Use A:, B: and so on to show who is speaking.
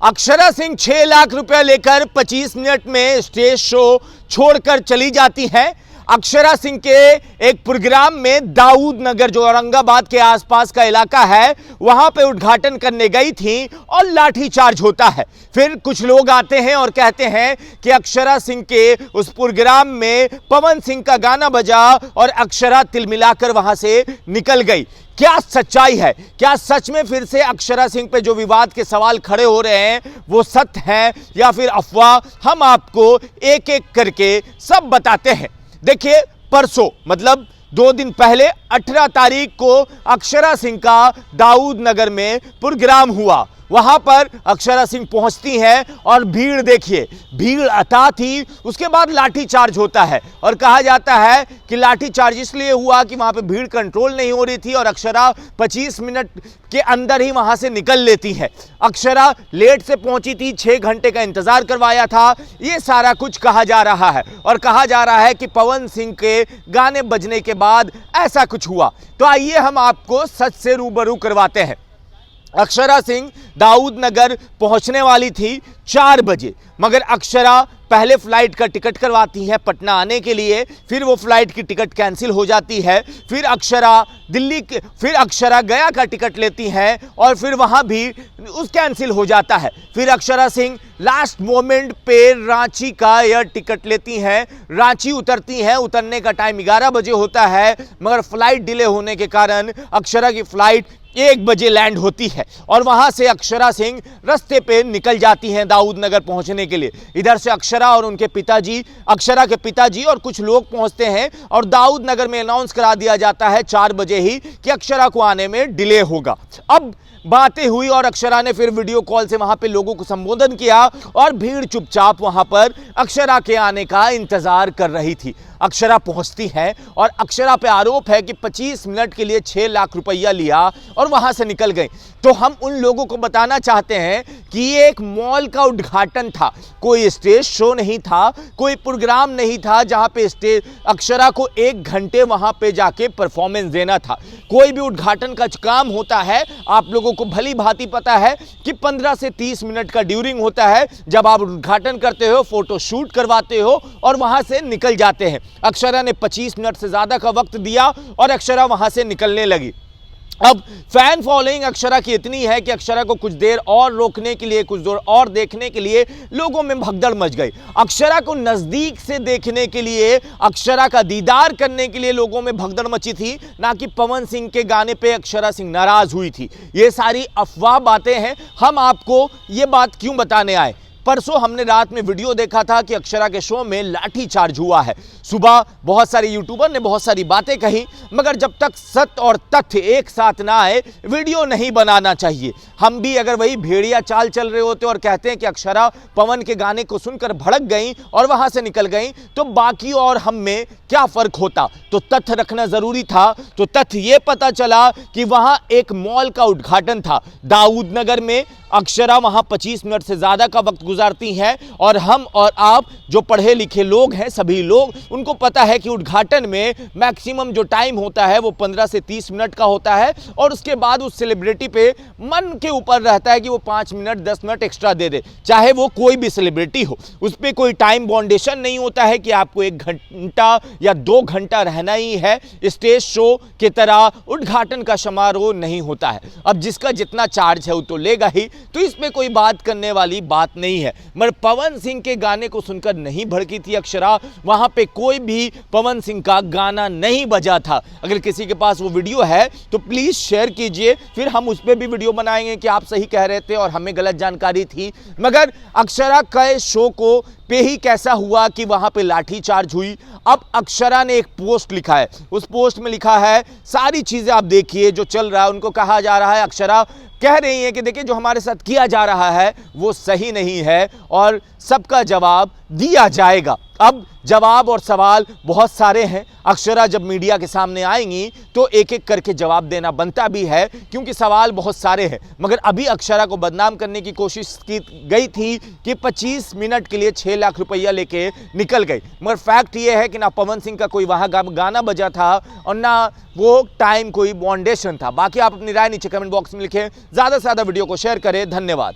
A: अक्षरा सिंह 6 लाख रुपया लेकर 25 मिनट में स्टेज शो छोड़कर चली जाती हैं। अक्षरा सिंह के एक प्रोग्राम में दाऊद नगर जो औरंगाबाद के आसपास का इलाका है वहां पे उद्घाटन करने गई थी और लाठीचार्ज होता है। फिर कुछ लोग आते हैं और कहते हैं कि अक्षरा सिंह के उस प्रोग्राम में पवन सिंह का गाना बजा और अक्षरा तिलमिलाकर वहां से निकल गई। क्या सच्चाई है? क्या सच में फिर से अक्षरा सिंह पे जो विवाद के सवाल खड़े हो रहे हैं वो सत्य है या फिर अफवाह? हम आपको एक एक करके सब बताते हैं। देखिए, परसों मतलब 2 दिन पहले 18 तारीख को अक्षरा सिंह का दाऊद नगर में प्रोग्राम हुआ। वहां पर अक्षरा सिंह पहुंचती हैं और भीड़ देखिए, भीड़ अथाह थी। उसके बाद लाठीचार्ज होता है और कहा जाता है कि लाठीचार्ज इसलिए हुआ कि वहां पे भीड़ कंट्रोल नहीं हो रही थी और अक्षरा 25 मिनट के अंदर ही वहां से निकल लेती है। अक्षरा लेट से पहुंची थी, 6 घंटे का इंतजार करवाया था। ये सारा कुछ कहा जा रहा है और कहा जा रहा है कि पवन सिंह के गाने बजने के बाद ऐसा कुछ हुआ। तो आइए हम आपको सच से रूबरू करवाते हैं। अक्षरा सिंह दाऊद नगर पहुंचने वाली थी 4 बजे, मगर अक्षरा पहले फ्लाइट का टिकट करवाती है पटना आने के लिए। फिर वो फ्लाइट की टिकट कैंसिल हो जाती है। फिर अक्षरा गया का टिकट लेती है और फिर वहां भी उस कैंसिल हो जाता है। फिर अक्षरा सिंह लास्ट मोमेंट पे रांची का एयर टिकट लेती हैं, रांची उतरती हैं। उतरने का टाइम 11 बजे होता है, मगर फ्लाइट डिले होने के कारण अक्षरा की फ्लाइट 1 बजे लैंड होती है और वहां से अक्षरा सिंह रास्ते पे निकल जाती हैं दाऊद नगर पहुंचने के लिए। इधर से अक्षरा और उनके पिताजी, अक्षरा के पिताजी और कुछ लोग पहुंचते हैं और दाऊद नगर में अनाउंस करा दिया जाता है 4 बजे ही कि अक्षरा को आने में डिले होगा। अब बातें हुई और अक्षरा ने फिर वीडियो कॉल से वहां पे लोगों को संबोधन किया और भीड़ चुपचाप वहां पर अक्षरा के आने का इंतजार कर रही थी। अक्षरा पहुंचती है और अक्षरा पे आरोप है कि 25 मिनट के लिए 6 लाख रुपया लिया और वहां से निकल गई। तो हम उन लोगों को बताना चाहते हैं कि ये एक मॉल का उद्घाटन था, कोई स्टेज शो नहीं था, कोई प्रोग्राम नहीं था जहां पे अक्षरा को 1 घंटे वहां पे जाके परफॉर्मेंस देना था। कोई भी उद्घाटन का काम होता है, आप लोगों को भली भांति पता है कि 15 से 30 मिनट का ड्यूरिंग होता है। जब आप उद्घाटन करते हो, फोटो शूट करवाते हो और वहां से निकल जाते हैं। अक्षरा ने 25 मिनट से ज्यादा का वक्त दिया और अक्षरा वहां से निकलने लगी। अब फैन फॉलोइंग अक्षरा की इतनी है कि अक्षरा को कुछ देर और रोकने के लिए, कुछ देर और देखने के लिए लोगों में भगदड़ मच गई। अक्षरा को नजदीक से देखने के लिए, अक्षरा का दीदार करने के लिए लोगों में भगदड़ मची थी, ना कि पवन सिंह के गाने पे अक्षरा सिंह नाराज हुई थी। ये सारी अफवाह बातें हैं। हम आपको ये बात क्यों बताने आए? परसों हमने रात में वीडियो देखा था कि अक्षरा के शो में लाठीचार्ज हुआ है। सुबह बहुत सारे यूट्यूबर ने बहुत सारी बातें कही, मगर जब तक सत्य और तथ्य एक साथ ना आए वीडियो नहीं बनाना चाहिए। हम भी अगर वही भेड़िया चाल चल रहे होते और कहते हैं कि अक्षरा पवन के गाने को सुनकर भड़क गई और वहां से निकल गई, तो बाकी और हम में क्या फर्क होता? तो तथ्य रखना जरूरी था। तो तथ्य ये पता चला कि वहां एक मॉल का उद्घाटन था दाऊद नगर में। अक्षरा वहां 25 मिनट से ज्यादा का वक्त गुजारती हैं और हम और आप जो पढ़े लिखे लोग हैं, सभी लोग, उनको पता है कि उद्घाटन में मैक्सिमम जो टाइम होता है वो 15 से 30 मिनट का होता है और उसके बाद उस सेलिब्रिटी पे मन के ऊपर रहता है कि वो 5 मिनट 10 मिनट एक्स्ट्रा दे दे, चाहे वो कोई भी सेलिब्रिटी हो। उस पर कोई टाइम बाउंडेशन नहीं होता है कि आपको 1 घंटा या 2 घंटा रहना ही है। स्टेज शो की तरह उद्घाटन का समारोह नहीं होता है। अब जिसका जितना चार्ज है वो तो लेगा ही, तो इसमें कोई बात करने वाली बात नहीं है। मगर पवन सिंह के गाने को सुनकर नहीं भड़की थी अक्षरा। वहां पे कोई भी पवन सिंह का गाना नहीं बजा था। अगर किसी के पास वो वीडियो है तो प्लीज शेयर कीजिए, फिर हम उस पर भी वीडियो बनाएंगे कि आप सही कह रहे थे और हमें गलत जानकारी थी। मगर अक्षरा के शो को पे ही कैसा हुआ कि वहां पे लाठीचार्ज हुई। अब अक्षरा ने एक पोस्ट लिखा है, उस पोस्ट में लिखा है, सारी चीजें आप देखिए जो चल रहा है। उनको कहा जा रहा है, अक्षरा कह रही है कि देखिए जो हमारे साथ किया जा रहा है वो सही नहीं है और सबका जवाब दिया जाएगा। अब जवाब और सवाल बहुत सारे हैं। अक्षरा जब मीडिया के सामने आएंगी तो एक एक करके जवाब देना बनता भी है, क्योंकि सवाल बहुत सारे हैं। मगर अभी अक्षरा को बदनाम करने की कोशिश की गई थी कि 25 मिनट के लिए 6 लाख रुपया लेके निकल गई, मगर फैक्ट ये है कि ना पवन सिंह का कोई वहां गाना बजा था और ना वो टाइम कोई बाउंडेशन था। बाकी आप अपनी राय नीचे कमेंट बॉक्स में लिखें। ज्यादा से ज्यादा वीडियो को शेयर करें। धन्यवाद।